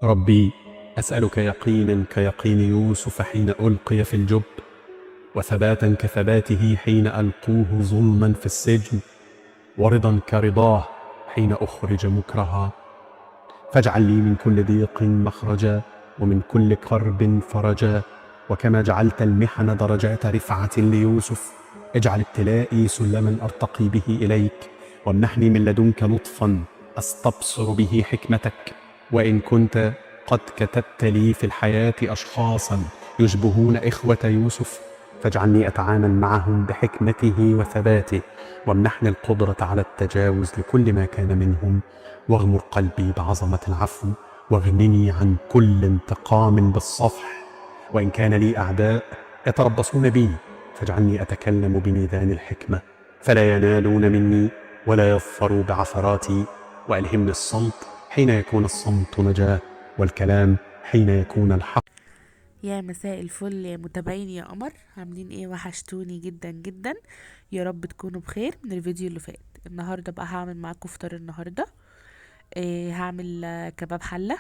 ربي، أسألك يقينا كيقين يوسف حين ألقي في الجب، وثباتا كثباته حين ألقوه ظلما في السجن، ورضا كرضاه حين أخرج مكرها. فاجعل لي من كل ضيق مخرجا، ومن كل كرب فرجا. وكما جعلت المحن درجات رفعة ليوسف، اجعل ابتلائي سلما أرتقي به إليك، وامنحني من لدنك لطفا أستبصر به حكمتك. وإن كنت قد كتبت لي في الحياة أشخاصا يشبهون إخوة يوسف، فاجعلني أتعامل معهم بحكمته وثباته، وامنحني القدرة على التجاوز لكل ما كان منهم، واغمر قلبي بعظمة العفو، واغنني عن كل انتقام بالصفح. وإن كان لي أعداء يتربصون بي، فاجعلني أتكلم بميزان الحكمة، فلا ينالون مني ولا يظفروا بعثراتي. وألهمني الصمت حين يكون الصمت نجاة، والكلام حين يكون الحق. يا مساء الفل يا متابعين يا قمر، عاملين ايه؟ وحشتوني جدا جدا. يا رب تكونوا بخير. من الفيديو اللي فات النهارده بقى هعمل معاكم فطار النهارده. هعمل كباب حله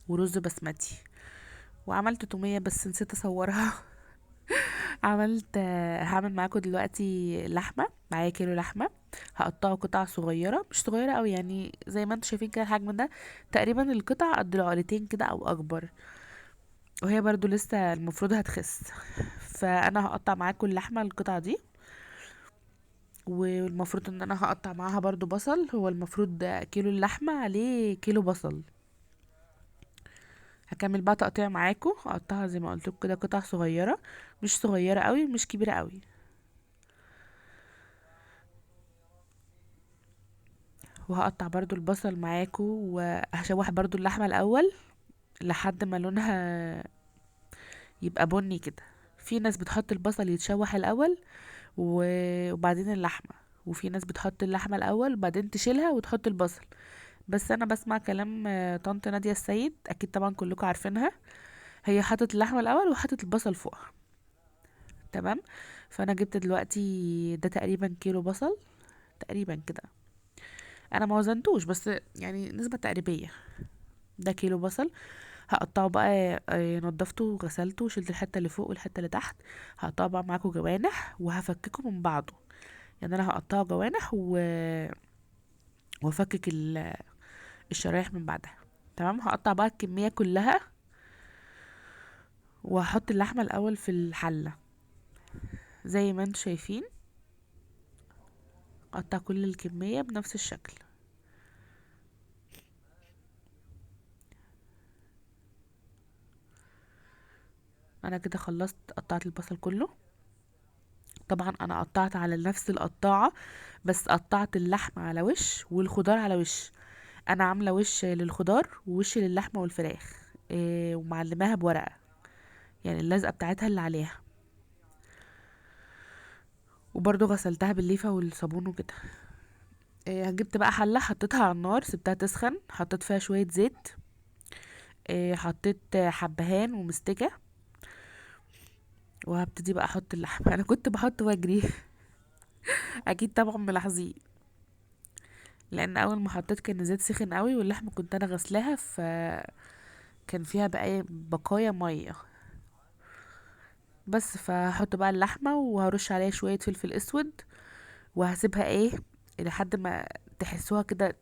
ورز بسمتي، وعملت توميه بس نسيت اصورها. عملت هعمل معاكم دلوقتي لحمه. معايا كيلو لحمه، هقطعه قطع صغيره، مش صغيره قوي يعني، زي ما انتم شايفين كده الحجم ده. تقريبا القطع قد العقلتين كده او اكبر، وهي برضو لسه المفروض هتخس. فانا هقطع معاكم اللحمه القطعه دي، والمفروض ان انا هقطع معاها برضو بصل. هو المفروض كيلو اللحمه عليه كيلو بصل. هكمل بقى تقطيع معاكم، هقطعها زي ما قلت لكم كده قطع صغيره، مش صغيره قوي مش كبيره قوي. وهقطع برضو البصل معاكم، وهشوح برضو اللحمه الاول لحد ما لونها يبقى بني كده. في ناس بتحط البصل يتشوح الاول وبعدين اللحمة، وفي ناس بتحط اللحمة الأول وبعدين تشيلها وتحط البصل. بس أنا بسمع كلام طنط نادية السيد، أكيد طبعا كلكم عارفينها. هي حطت اللحمة الأول وحطت البصل فوقها. تمام. فأنا جبت دلوقتي ده تقريبا كيلو بصل، تقريبا كده. أنا ما وزنتوش بس يعني نسبة تقريبية. ده كيلو بصل. هقطعه بقى، نضفته وغسلته وشلت الحتة اللي فوق والحتة اللي تحت. هقطعه بقى معاكم جوانح وهفككه من بعضه. يعني انا هقطعه جوانح وافكك الشرايح من بعدها. تمام. هقطع بقى الكمية كلها، وهحط اللحمة الاول في الحلة زي ما انتم شايفين. اقطع كل الكمية بنفس الشكل. انا كده خلصت، قطعت البصل كله. طبعا انا قطعت على نفس القطاعة، بس قطعت اللحمة على وش والخضار على وش. انا عاملة وش للخضار ووش للحمة والفراخ، ومعلماها بورقة، يعني اللزقة بتاعتها اللي عليها. وبرضه غسلتها بالليفة والصابون وكده. جبت بقى حلة، حطيتها على النار، سبتها تسخن، حطيت فيها شوية زيت. حطيت حبهان ومستكة، وهبتدي بقى احط اللحمة. انا كنت بحط واجري. اكيد طبعا ملاحظين، لان اول ما حطيت كان الزيت سخن قوي، واللحمة كنت انا غسلاها فكان فيها بقايا مية. بس فهحط بقى اللحمة وهرش عليها شوية فلفل اسود، وهسيبها لحد ما تحسوها كده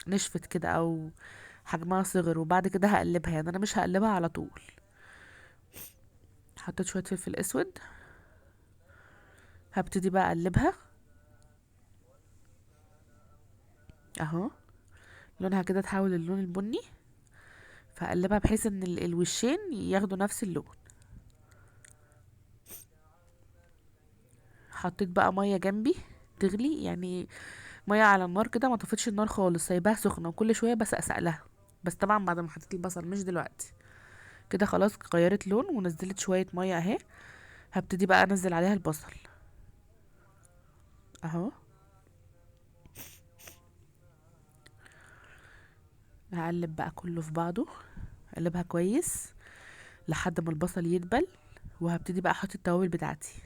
نشفت كده او حجمها صغر. وبعد كده هقلبها، يعني انا مش هقلبها على طول. حطيت شويه فلفل اسود، هبتدي بقى اقلبها اهو. لونها كده تحول اللون البني، فهقلبها بحيث ان الوشين ياخدوا نفس اللون. حطيت بقى ميه جنبي تغلي، يعني ميه على النار كده، ما طفتش النار خالص، سايباها سخنه وكل شويه بسقسق لها. بس طبعا بعد ما حطيت البصل، مش دلوقتي. كده خلاص غيرت لون ونزلت شويه ميه اهي. هبتدي بقى انزل عليها البصل اهو. هقلب بقى كله في بعضه، اقلبها كويس لحد ما البصل يدبل. وهبتدي بقى احط التوابل بتاعتي.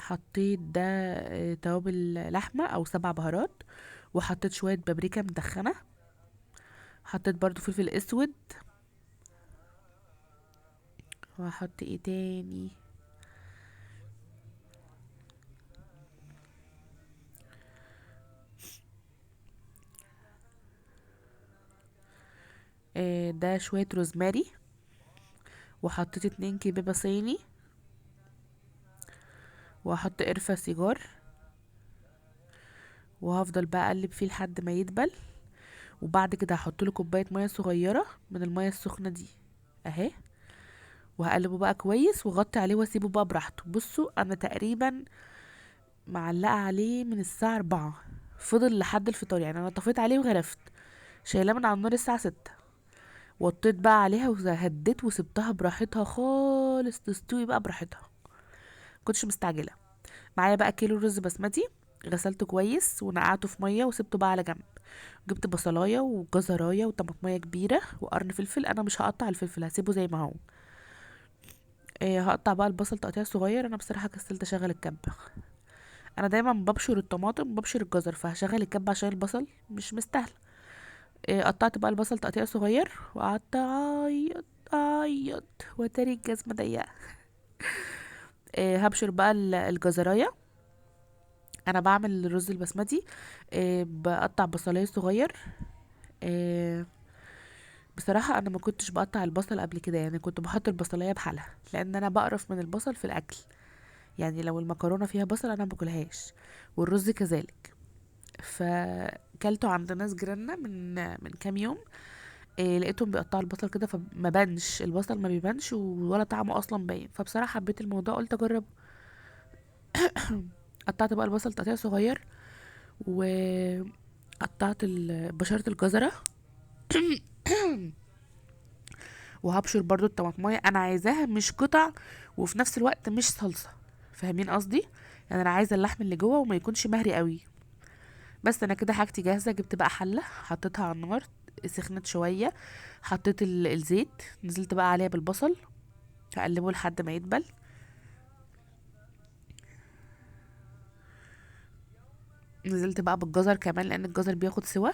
حطيت ده توابل لحمة او 7 بهارات، وحطيت شوية بابريكا مدخنة، حطيت برضو فلفل اسود، وهحط ايه تاني، ده شوية روزماري، وحطيت 2 كبيبة صيني، وهحط قرفة سيجار، وهفضل بقى اقلب فيه لحد ما يدبل. وبعد كده هحط له كوبايه ميه صغيره من الميه السخنه دي اهي، وهقلبه بقى كويس واغطي عليه واسيبه بقى براحته. بصوا انا تقريبا معلقه عليه من الساعه 4، فضل لحد الفطار، يعني انا طفيت عليه وغرفت، شايلاه من على النار الساعه 6، وطيت بقى عليها وهديت وسبتها براحتها خالص تستوي بقى براحتها، كنتش مستعجله. معايا بقى كيلو رز بسمتي، غسلته كويس ونقعته في ميه وسبته بقى على جنب. جبت بصلايه وجزرايه وطماطميه كبيره وقرن فلفل، انا مش هقطع الفلفل هسيبه زي ما هو. هقطع بقى البصل تقطيع صغير، انا بصراحه كسلت اشغل الكب، انا دايما ببشر الطماطم ببشر الجزر، فهشغل الكب عشان البصل مش مستاهل. قطعت بقى البصل تقطيع صغير وقعدت اعيط اعيط وتاري الجزمه ضيقه. هبشر بقى الجزرايه. انا بعمل الرز البسمتي، بقطع بصلايه صغير. آه، بصراحة انا ما كنتش بقطع البصل قبل كده، يعني كنت بحط البصلاية بحالها لان انا بقرف من البصل في الاكل، يعني لو المكرونة فيها بصل انا ما باكلهاش، والرز كذلك. فكلته عند ناس جيراننا من كام يوم، لقيتهم بيقطعوا البصل كده فما بانش البصل، ما بيبانش ولا طعمه اصلا باين، فبصراحة حبيت الموضوع قلت اجرب. قطعت بقى البصل تقطيع صغير، وقطعت بشرة الجزرة، وهبشر برضو الطماطمايه، انا عايزاها مش قطع وفي نفس الوقت مش صلصه، فاهمين قصدي؟ يعني انا عايزه اللحم اللي جوه وما يكونش مهري قوي. بس انا كده حاجتي جاهزه، جبت بقى حله حطيتها على النار، سخنت شويه، حطيت الزيت، نزلت بقى عليها بالبصل، هقلبه لحد ما يدبل. نزلت بقى بالجزر كمان لان الجزر بياخد سوا،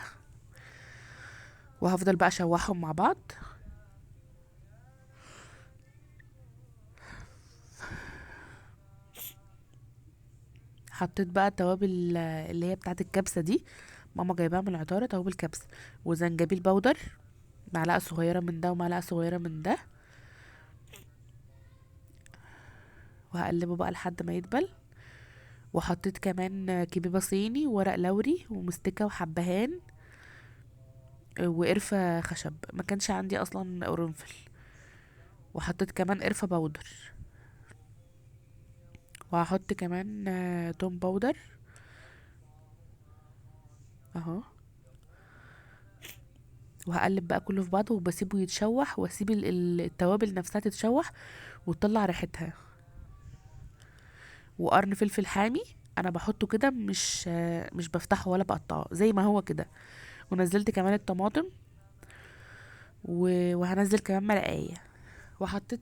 وهفضل بقى اشوحهم مع بعض. حطيت بقى التوابل اللي هي بتاعت الكبسه دي، ماما جايباها من العطاره، توابل كبسه وزنجبيل بودر، معلقه صغيره من ده ومعلقه صغيره من ده، وهقلبه بقى لحد ما يدبل. وحطيت كمان كبيبه صيني وورق لوري ومستكه وحبهان وقرفه خشب، ما كانش عندي اصلا قرنفل، وحطيت كمان قرفه باودر، وهحط كمان توم باودر اهو. وهقلب بقى كله في بعضه وبسيبه يتشوح، واسيب التوابل نفسها تتشوح وتطلع ريحتها. وقرن فلفل حامي انا بحطه كده، مش بفتحه ولا بقطعه زي ما هو كده. ونزلت كمان الطماطم، وهنزل كمان مرقايه، وحطيت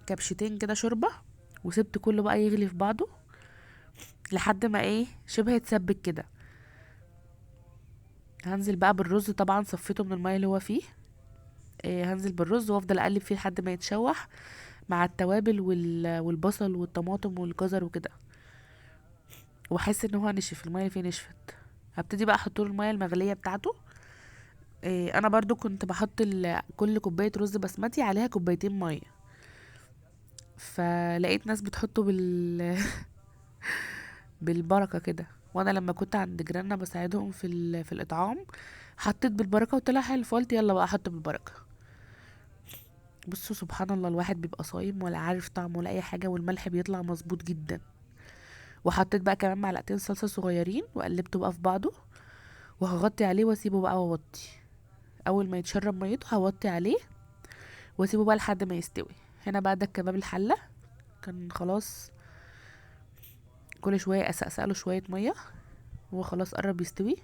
كبشتين كده شوربه، وسبت كله بقى يغلي في بعضه لحد ما ايه شبه يتسبك كده. هنزل بقى بالرز، طبعا صفيته من الميه اللي هو فيه. هنزل بالرز وافضل اقلب فيه لحد ما يتشوح مع التوابل والبصل والطماطم والجزر وكده، واحس ان هو نشف، الميه اللي فيه نشفت. هبتدي بقى احط له الميه المغليه بتاعته. انا برضو كنت بحط كل كوبايه رز بسمتي عليها كوبايتين ميه، فلقيت ناس بتحطه بالبركه كده، وانا لما كنت عند جيراننا بساعدهم في الاطعام حطيت بالبركه وطلع حلو، فقلت يلا بقى احط بالبركه. بصوا سبحان الله، الواحد بيبقى صايم ولا عارف طعمه ولا اي حاجه، والملح بيطلع مظبوط جدا. وحطيت بقى كمان معلقتين صلصه صغيرين وقلبته بقى في بعضه، وهغطي عليه واسيبه بقى واوطي. اول ما يتشرب ميته هوطي عليه واسيبه بقى لحد ما يستوي. هنا بقى ده الكباب الحله كان خلاص، كل شويه اسقسق له شويه ميه، هو خلاص قرب يستوي.